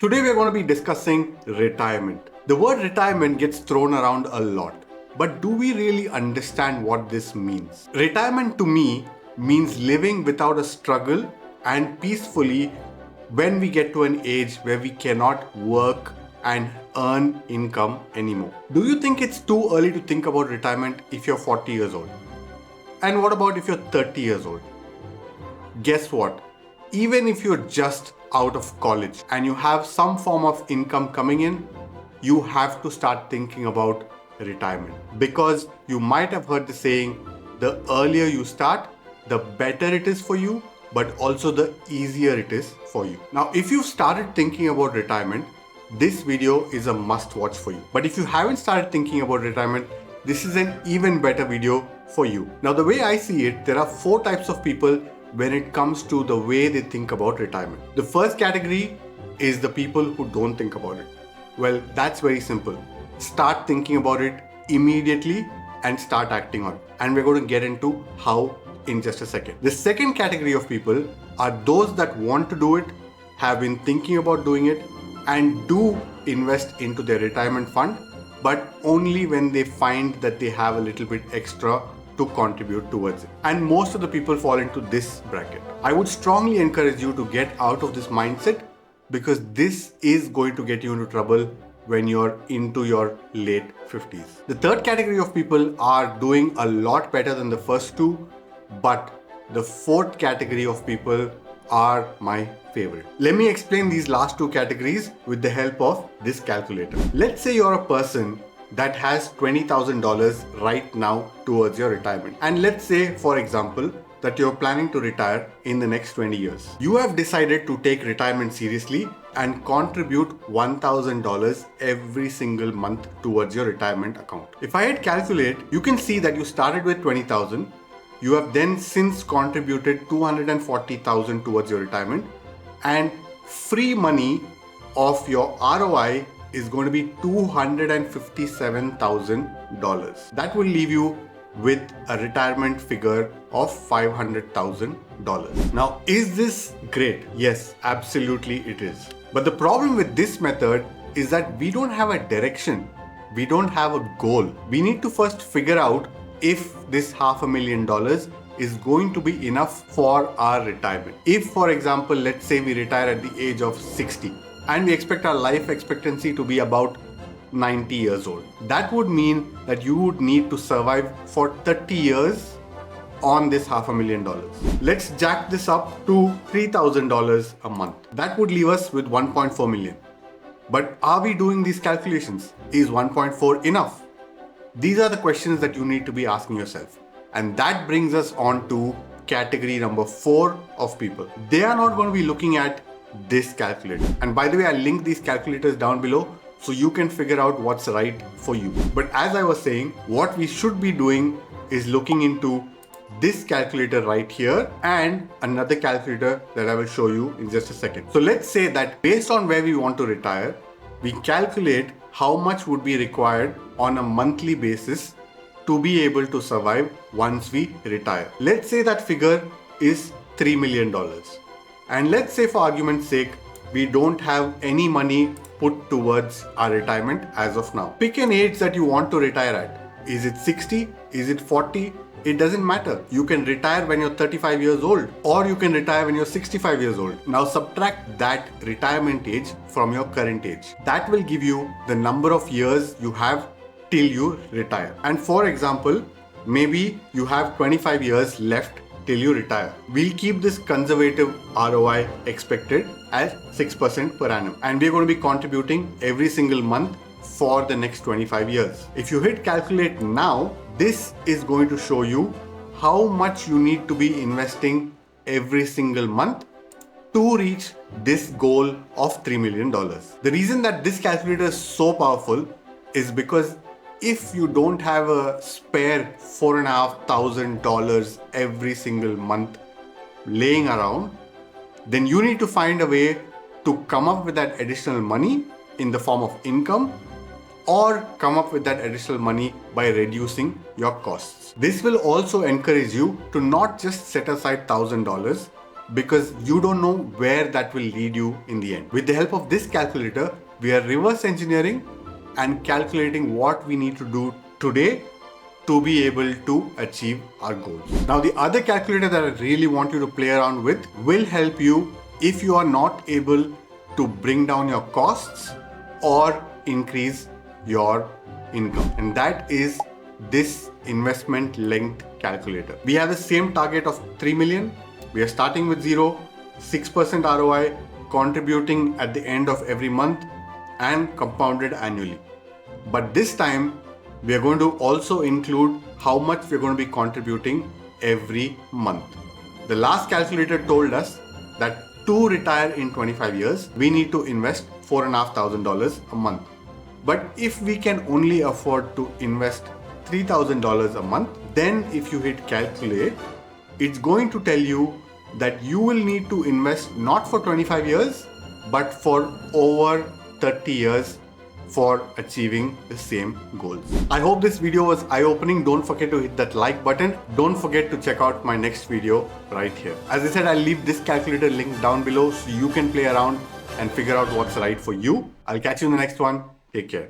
Today we're going to be discussing retirement. The word retirement gets thrown around a lot, but do we really understand what this means? Retirement to me means living without a struggle and peacefully when we get to an age where we cannot work and earn income anymore. Do you think it's too early to think about retirement if you're 40 years old? And what about if you're 30 years old? Guess what? Even if you're just out of college and you have some form of income coming in, you have to start thinking about retirement. Because you might have heard the saying, the earlier you start, the better it is for you, but also the easier it is for you. Now, if you've started thinking about retirement, this video is a must watch for you. But if you haven't started thinking about retirement, this is an even better video for you. Now, the way I see it, there are 4 types of people when it comes to the way they think about retirement. The first category is the people who don't think about it. Well, that's very simple. Start thinking about it immediately and start acting on it. And we're going to get into how in just a second. The second category of people are those that want to do it, have been thinking about doing it, and do invest into their retirement fund, but only when they find that they have a little bit extra to contribute towards it. And most of the people fall into this bracket. I would strongly encourage you to get out of this mindset because this is going to get you into trouble when you're into your late 50s. The third category of people are doing a lot better than the first two, but the fourth category of people are my favorite. Let me explain these last 2 categories with the help of this calculator. Let's say you're a person that has $20,000 right now towards your retirement. And let's say, for example, that you're planning to retire in the next 20 years. You have decided to take retirement seriously and contribute $1,000 every single month towards your retirement account. If I hit calculate, you can see that you started with 20,000. You have then since contributed 240,000 towards your retirement, and free money of your ROI is going to be $257,000. That will leave you with a retirement figure of $500,000. Now, is this great? Yes, absolutely it is. But the problem with this method is that we don't have a direction. We don't have a goal. We need to first figure out if this $500,000 is going to be enough for our retirement. If, for example, let's say we retire at the age of 60 and we expect our life expectancy to be about 90 years old, that would mean that you would need to survive for 30 years on this $500,000. Let's jack this up to $3,000 a month. That would leave us with 1.4 million. But are we doing these calculations? Is 1.4 enough? These are the questions that you need to be asking yourself. And that brings us on to category number 4 of people. They are not going to be looking at this calculator. And by the way, I'll link these calculators down below so you can figure out what's right for you. But as I was saying, what we should be doing is looking into this calculator right here and another calculator that I will show you in just a second. So let's say that based on where we want to retire, we calculate how much would be required on a monthly basis to be able to survive once we retire. Let's say that figure is $3 million. And let's say, for argument's sake, we don't have any money put towards our retirement as of now. Pick an age that you want to retire at. Is it 60? Is it 40? It doesn't matter. You can retire when you're 35 years old, or you can retire when you're 65 years old. Now subtract that retirement age from your current age. That will give you the number of years you have till you retire. And for example, maybe you have 25 years left till you retire. We'll keep this conservative ROI expected at 6% per annum. And we're going to be contributing every single month for the next 25 years. If you hit calculate now, this is going to show you how much you need to be investing every single month to reach this goal of $3 million. The reason that this calculator is so powerful is because if you don't have a spare $4,500 every single month laying around, then you need to find a way to come up with that additional money in the form of income, or come up with that additional money by reducing your costs. This will also encourage you to not just set aside $1,000, because you don't know where that will lead you in the end. With the help of this calculator, we are reverse engineering and calculating what we need to do today to be able to achieve our goals. Now, the other calculator that I really want you to play around with will help you if you are not able to bring down your costs or increase your income. And that is this investment linked calculator. We have the same target of 3 million. We are starting with 6% ROI, contributing at the end of every month and compounded annually. But this time we are going to also include how much we're going to be contributing every month. The last calculator told us that to retire in 25 years, we need to invest $4,500 a month. But if we can only afford to invest $3,000 a month, then if you hit calculate, it's going to tell you that you will need to invest not for 25 years, but for over 30 years for achieving the same goals. I hope this video was eye-opening. Don't forget to hit that like button. Don't forget to check out my next video right here. As I said, I'll leave this calculator link down below so you can play around and figure out what's right for you. I'll catch you in the next one. Take care.